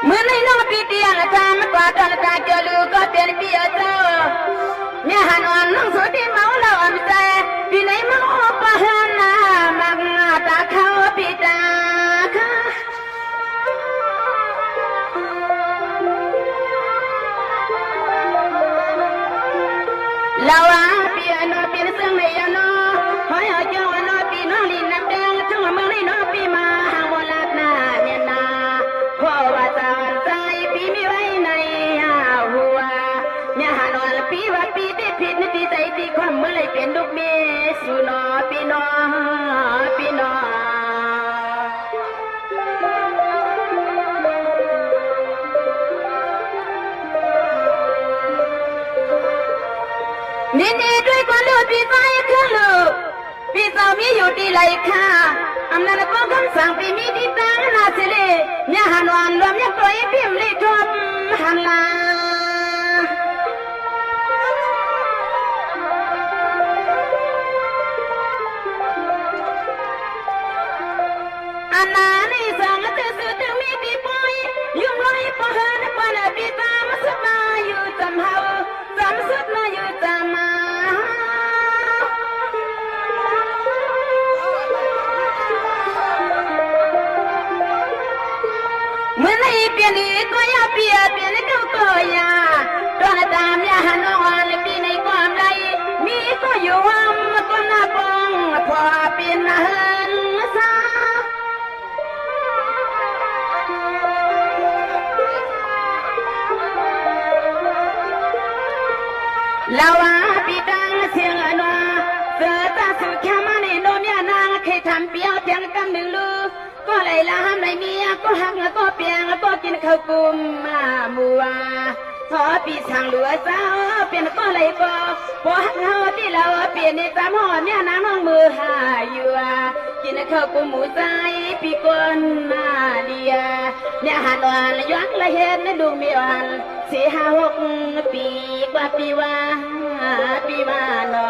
เมื่อในน้องปีเตียงจามกว่าตอนตาเจลูก็เป็นปีเจ้าเนี่ยหันอ่อนน้องสุดที่เมาเราอ่ำใจปีไหนเมาปะหันนามักตาเขาปีตาค่ะเราปีนอปีนซึ่งไม่ยานอหอยเจ้านอปีน้องลินน้ำแดงจังเมืองในน้องปีมาหางวลาดนาเมียนาเพราะว่าตาใจปีมีไว้ในหัวเนี่ยหานอนปีว่าปีที่ผิดในปีใจปีความเมื่อไรเป็นลูกเมียสุนอปีนอปีนอนี่ด้วยความรู้ปีใจคือลูกปีเจ้ามีอยู่ที่ไรค่ะอำนาจก็คำสั่งปีมีที่ตั้งนาสิเลเนี่ยหันวันรวมยังปล่อยพิมพ์ลิทมหันลาอันนั้นในสังเตสุดมีที่ปอยยุ่งลอยปะหันปะนาปีตามสุดมาอยู่จำเฮาจำสุดมาอยู่จำมาเมื่อในเปลี่ยนอีกก็อย่าเปลี่ยนก็อย่าตอนตามอย่าหันอ่อนปีในความใดมีก็อยู่ห้ามก็น่าปองพอเปลี่ยนหันซาลาวาปีดังเสียงอนวเสือตาสุดแค่มาในโนมยานางเคยทำเปียวเทียงกำหนึ่งลูก็เลยละห้ามในเมียก็หักก็เปียงก็กินข้าวกุมมามัวพอปีทางหลัวเจ้าเปลี่ยนก็เลยก็พอหักเฮาที่เราเปลี่ยนในสามห่อเมียนางน้องมือหาอยู่กินข้าวกุมหมูใจปีก้นมาเดียเนี่ยหันวันย้อนละเห็นในดูมีวัน4-5-6 ปีกว่าปีว่าปีมานอ